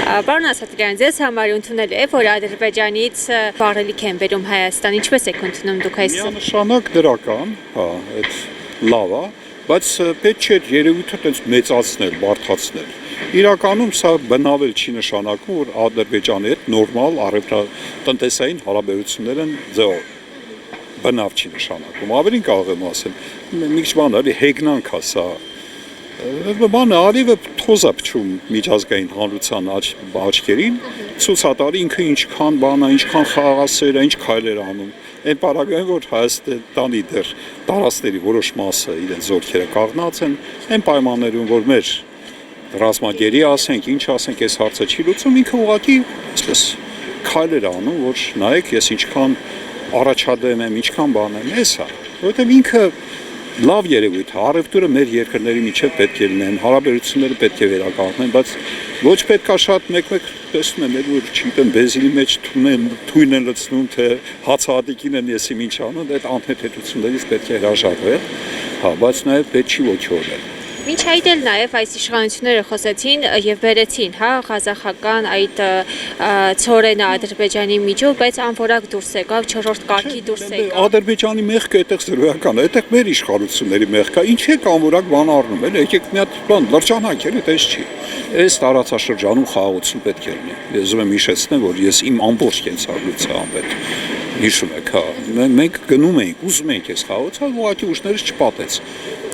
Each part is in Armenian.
Պարոն Ասատրյան, ձեզ համար ընդունել է, որ Ադրբեջանից վառելիք են բերում Հայաստան, ինչպես եք ընդունում դուք այս։ Միանշանակ դրական, հա, այդ լավ է, բայց պետք չէ երևույթը տենց մեծացնել, բարդացնել։ Իրականում սա բնավել չի նշանակում, որ Ադրբեջանի հետ նորմալ առևտրատնտեսային հարաբերություններ են ձևով։ Բնավ չի նշանակում, ավելին կարող եմ ասել, մի քիչ բան էլի հեգնանք է սա։ Բանը արիվը թոզ է փչում միջազգային հանրության աչքերին, ցույց է տալի ինքը ինչքան բան է, ինչքան խաղաղասեր է, ինչ քայլեր անում։ Այն պարագայում, որ Հայաստանի դեռ տարածքների որոշ մասը իրենց զորքերը կաղնած են, այն պայմաններում, որ մեր ռազմագերի ասենք, ինչ ասենք, այս հարցը չի լուծում, ինքը ուղղակի այսպես քայլեր անում, որ նայեք, ես ինչքան առաջադեմ եմ, ինչքան բան եմ, էս է, որովհետև ինքը լավ երևույթ է, առևտուրը մեր երկրների միջև պետք է լինեն, հարաբերությունները պետք է վերականգնեն, բայց ոչ պետք է շատ մեկ-մեկ տեսնում եմ, որ չգիտեմ, բենզինի մեջ թույն են լցնում, թե հացահատիկին են եսիմ ինչ անում, այդ անհեթեթություններից պետք է հրաժարվել, հա, բայց նաև պետք չի ոչորել։ Մինչ այդ էլ նաև այս իշխանությունները խոսեցին եւ բերեցին, հա, ղազախական այդ ցորենը Ադրբեջանի միջով, բայց անորակ դուրս եկավ, 4-րդ կարգի դուրս եկավ։ Ադրբեջանի մեղքը այդտեղ զրոյական է, այդտեղ մեր իշխանությունների մեղքը, ինչ եք անորակ բան առնում, էլ եկեք մի հատ բան լրջանակ էլ այդպես չի։ Այս տարածաշրջանում խաղաղություն պետք է լինի։ Ես ուզում եմ հիշեցնել, որ ես իմ ամբողջ կենսագրությամբ այդ հիշում եք, հա, մենք գնում էինք, ուզում էինք այս խաղաղությունը, ուղղակի ուժներս չպատեց։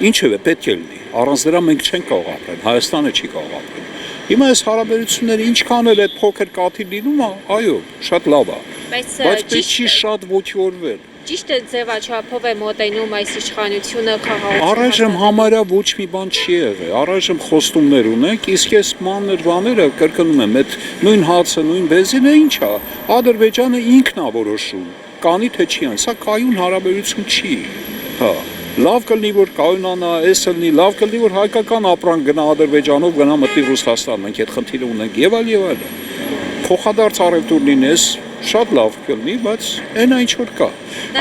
Ինչևէ պետք է լինի։ Առանց դրա մենք չենք կարող ապրել, Հայաստանը չի կարող ապրել։ Հիմա այս հարաբերությունները ինչքան էլ այդ փոքր կաթիլ լինում է, այո, շատ լավ է։ Բայց պետք չի շատ ողջորվել։ Ճիշտ է ձևաչափով է մոտենում այս իշխանությունը խաղաղություն։ Առայժմ համարյա ոչ մի բան չի եղել։ Առայժմ խոստումներ ունենք, իսկ այս մանր բաները կրկնում եմ, այդ նույն հացը, նույն բենզինը ինչ է։ Ադրբեջանը ինքն է որոշում, կանի թե չի ան, սա կայուն հարաբերություն չի։ Հա։ Լավ կլինի, որ կայունանա, էս լինի, լավ կլինի, որ հայկական ապրանք գնա Ադրբեջանով, գնա մտնի Ռուսաստան, մենք այդ խնդիրը ունենք եւ այլ։ Փոխադարձ առևտուր լինես, շատ լավ կլինի, բայց այնա ինչ որ կա։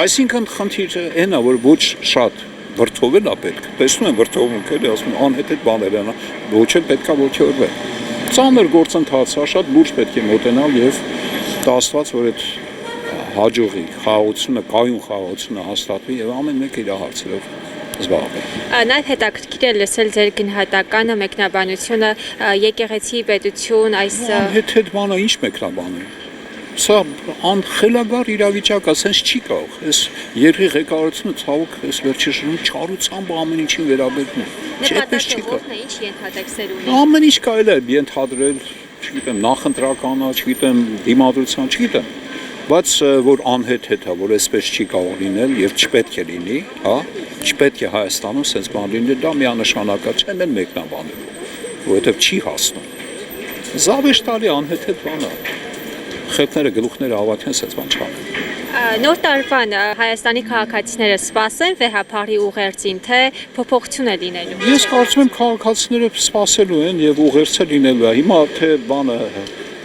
Այսինքն խնդիրը այնա, որ ոչ շատ վրթովել է պետք։ Տեսնում եմ վրթովունք էլի, ասում են անհեթեթ բաներ են, ոչ էլ պետքա ողջորվել։ Ծանր գործընթաց է, շատ լուրջ պետք է մոտենալ եւ տասված, որ այդ հաջողի խաղաղությունը, կայուն խաղաղությունը հաստատվի եւ ամեն մեկը իր հարցերով զբաղվի։ Նաև հետաքրքիր է լսել ձեր գնահատականը, մեկնաբանությունը եկեղեցի պետություն այս հետ բանը ինչ մեկնաբան է։ Սա անխելագար իրավիճակ է, sense չի կարող։ Այս երկրի ղեկավարությունը ցավոք այս վերջի շրջանում չարությամբ ամեն ինչին վերաբերվում։ Այդպես չի կարող։ Ինչ ենթատեքստեր ունի։ Ամեն ինչ կարելի է ենթադրել, չգիտեմ, նախընտրական է, չգիտեմ, դիմադրության, չգիտեմ։ Բայց որ անհեթեթ է, որ այսպես չի կարող լինել եւ չպետք է լինի, հա, չպետք է Հայաստանում sense բան լինի, դա միանշանակ է, չեմ են մեկնաբանել, որովհետեւ չի հասնում։ Զավեշտալի անհեթեթ բան է։ Խելքները գլուխները հավաքեն sense բան չանեն։ Նոր տարվան Հայաստանի քաղաքացիները սպասեն վեհապարի ուղերձին, թե փոփոխություն է լինելու։ Ես կարծում եմ քաղաքացիները սպասելու են եւ ուղերձը լինելու է։ Հիմա թե բանը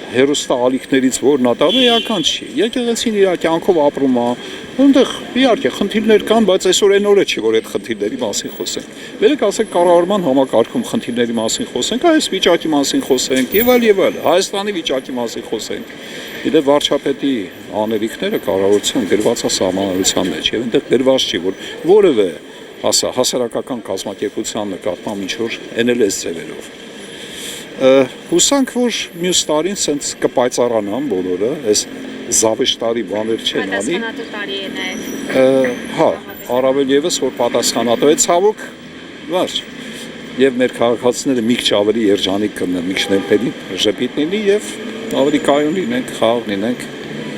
հերոստա ալիքներից որն է տալու էական չի։ Եկեղեցին իր կյանքով ապրում է, այնտեղ իհարկե խնդիրներ կան, բայց այսօր այն օրը չի, որ այդ խնդիրների մասին խոսենք։ Վերեք ասենք կառավարման համակարգում խնդիրների մասին խոսենք, այս վիճակի մասին խոսենք եւ այլ։ Հայաստանի վիճակի մասին խոսենք։ Իդեպ վարչապետի անելիքները կառավարության գրված է սահմանադրության մեջ եւ այնտեղ գրված չի, որ որևէ հասարակական կազմակերպության նկատմամբ ինչ որ NLS ձևերով հուսանք, որ մյուս տարին սենց կպայծառանան բոլորը, այս զավեշտարի բաներ չեն անի։ Պատասխանատու տարի է նաև։ Հա, առավել եւս որ պատասխանատու է ցավոք, վար։ Եվ մեր քաղաքացիները մի քիչ ավելի երջանիկ կլինեն, մի քիչ ներպետին ժպիտ լինի եւ ավելի կայուն լինենք, խաղաղ լինենք։